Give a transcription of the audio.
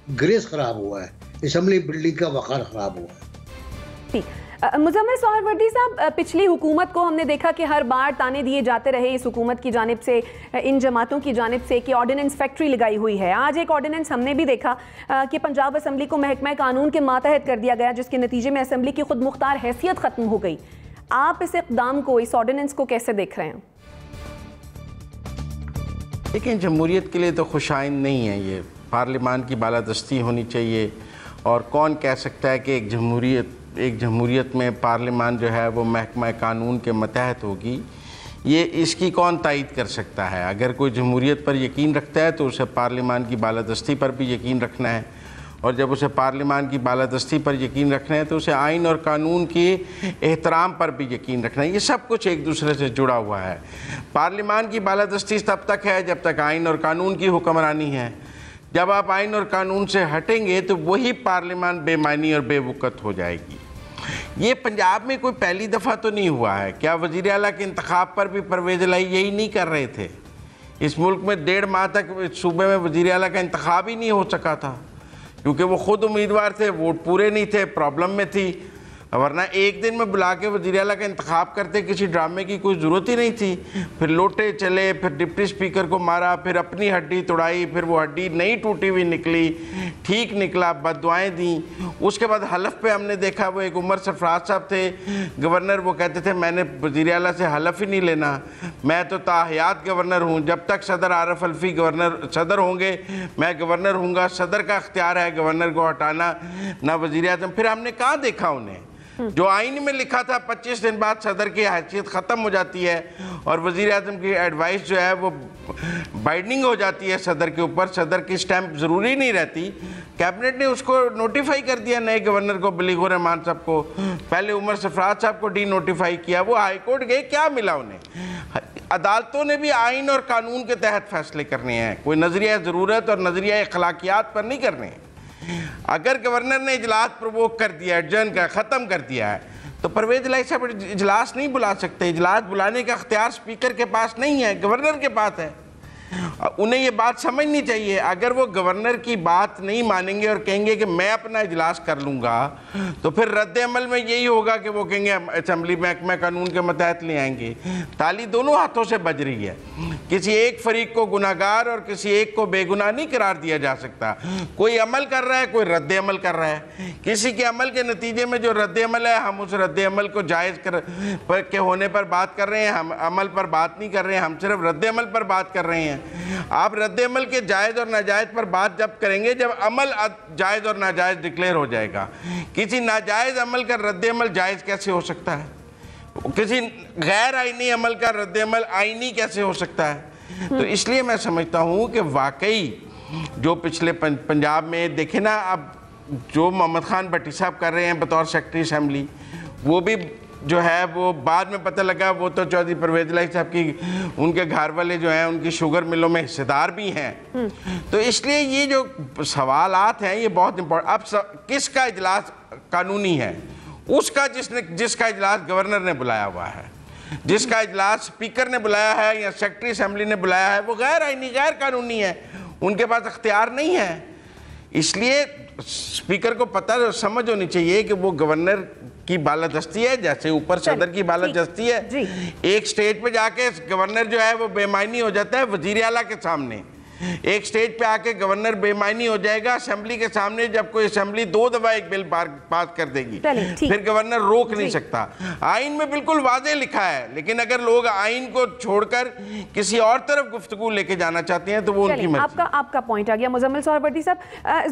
Grace खराब हुआ है, असम्बली बिल्डिंग का वक़ार खराब हुआ है। मुज़म्मिल सोहरावर्दी साहब, पिछली हुकूमत को हमने देखा कि हर बार ताने दिए जाते रहे इस हुकूमत की जानिब से, इन जमातों की जानिब से कि ऑर्डिनेंस फैक्ट्री लगाई हुई है। आज एक ऑर्डिनेंस हमने भी देखा कि पंजाब असम्बली को महकमा कानून के मातहत कर दिया गया, जिसके नतीजे में असम्बली की खुद मुख्तार हैसियत ख़त्म हो गई। आप इस इक़दाम को, इस ऑर्डिनेंस को कैसे देख रहे हैं? लेकिन जमहूरियत के लिए तो खुशाइन नहीं है ये। पार्लिमान की बालादस्ती होनी चाहिए, और कौन कह सकता है कि एक जमहूरियत में पार्लिमान जो है वो महकमा कानून के मतहत होगी, ये इसकी कौन तायीद कर सकता है। अगर कोई जमहूरियत पर यकीन रखता है तो उसे पार्लिमान की बालादस्ती पर भी यकीन रखना है, और जब उसे पार्लिमान की बालादस्ती पर यकीन रखना है तो उसे आइन और कानून के एहतराम पर भी यकीन रखना है। ये सब कुछ एक दूसरे से जुड़ा हुआ है। पार्लिमान की बालादस्ती तब तक है जब तक आइन और कानून की हुक्मरानी है। जब आप आइन और कानून से हटेंगे तो वही पार्लिमान बेमानी और बेवकत हो जाएगी। ये पंजाब में कोई पहली दफ़ा तो नहीं हुआ है। क्या वज़ीर आला के इंतखाब पर भी परवेज़ इलाही यही नहीं कर रहे थे? इस मुल्क में 1.5 माह तक सूबे में वज़ीर आला का इंतखाब ही नहीं हो सका था, क्योंकि वो ख़ुद उम्मीदवार थे, वोट पूरे नहीं थे, प्रॉब्लम में थी। वरना एक दिन में बुला के वज़ीर आला का इंतखाब करते, किसी ड्रामे की कोई ज़रूरत ही नहीं थी। फिर लोटे चले, फिर डिप्टी स्पीकर को मारा, फिर अपनी हड्डी तोड़ाई, फिर वो हड्डी नहीं टूटी हुई निकली, ठीक निकला, बददुआएँ दी। उसके बाद हलफ पे हमने देखा, वो एक उमर सरफराज साहब थे गवर्नर, वो कहते थे मैंने वज़ीर आला से हलफ ही नहीं लेना, मैं तो ताहयात गवर्नर हूँ, जब तक सदर आरफ अलफी सदर होंगे मैं गवर्नर हूँगा। सदर का अख्तियार है गवर्नर को हटाना, ना वज़ीर आज़म। फिर हमने कहाँ देखा उन्हें? जो आइन में लिखा था 25 दिन बाद सदर की हैसियत ख़त्म हो जाती है और वज़ीर आज़म की एडवाइस जो है वो बाइंडिंग हो जाती है सदर के ऊपर, सदर की स्टैंप ज़रूरी नहीं रहती। कैबिनेट ने उसको नोटिफाई कर दिया नए गवर्नर को, बलीगुर रहमान साहब को। पहले उमर सरफराज साहब को डी नोटिफाई किया, वो हाई कोर्ट गए, क्या मिला उन्हें? अदालतों ने भी आइन और कानून के तहत फैसले करने हैं, कोई नज़रिया ज़रूरत और नज़रिया अखलाकियात पर नहीं करने। अगर गवर्नर ने इजलास प्रवोक कर दिया, एडजर्न का ख़त्म कर दिया है, तो परवेज़ इलाही साहब इजलास नहीं बुला सकते। इजलास बुलाने का अख्तियार स्पीकर के पास नहीं है, गवर्नर के पास है। उन्हें ये बात समझनी चाहिए। अगर वो गवर्नर की बात नहीं मानेंगे और कहेंगे कि मैं अपना इजलास कर लूँगा, तो फिर रद्द अमल में यही होगा कि वो कहेंगे असम्बली महकमा कानून के मतहत ले आएंगे। ताली दोनों हाथों से बज रही है। किसी एक फरीक को गुनाहगार और किसी एक को बेगुनाह नहीं करार दिया जा सकता। कोई अमल कर रहा है, कोई रद्द अमल कर रहा है। किसी के अमल के नतीजे में जो रद्द अमल है, हम उस रद्द अमल को जायज़ के होने पर बात कर रहे हैं, हम अमल पर बात नहीं कर रहे हैं, हम सिर्फ रद्द अमल पर बात कर रहे हैं। आप रद्द अमल के जायज़ और नाजायज़ पर बात जब करेंगे जब अमल जायज़ और नाजायज़ डिक्लेयर हो जाएगा। किसी नाजायज़ अमल का रद्द अमल जायज़ कैसे हो सकता है? किसी गैर आइनी अमल का रद्द अमल आइनी कैसे हो सकता है? तो इसलिए मैं समझता हूँ कि वाकई जो पिछले पंजाब में देखे ना, अब जो मोहम्मद खान भट्टी साहब कर रहे हैं बतौर सेक्रेटरी असम्बली, वो भी जो है वो बाद में पता लगा वो तो चौधरी परवेज़ इलाही साहब की, उनके घर वाले जो हैं उनकी शुगर मिलों में हिस्सेदार भी हैं। तो इसलिए ये जो सवालात हैं ये बहुत इम्पोर्टेंट। अब किसका इजलास कानूनी है? उसका जिसका इजलास गवर्नर ने बुलाया हुआ है, जिसका इजलास स्पीकर ने बुलाया है या सेक्रेटरी असम्बली ने बुलाया है, वो गैर आइनी गैर कानूनी है, उनके पास अख्तियार नहीं है। इसलिए स्पीकर को पता समझ होनी चाहिए कि वो गवर्नर की बालादस्ती है, जैसे ऊपर सदर की बालादस्ती है। एक स्टेज पे जाके गवर्नर जो है वो बेमानी हो जाता है वज़ीर आला के सामने। एक स्टेज पे आके गवर्नर बेमानी हो जाएगा असेंबली के सामने, जब कोई असेंबली 2 दफा एक बिल पास कर देगी, फिर गवर्नर रोक नहीं सकता। आइन में बिल्कुल वाज़ेह लिखा है, लेकिन अगर लोग आइन को छोड़कर किसी और तरफ गुफ्तगू लेके जाना चाहते हैं तो वो उनकी मर्जी। आपका पॉइंट आ गया मुज़म्मिल सोहरावर्दी साहब।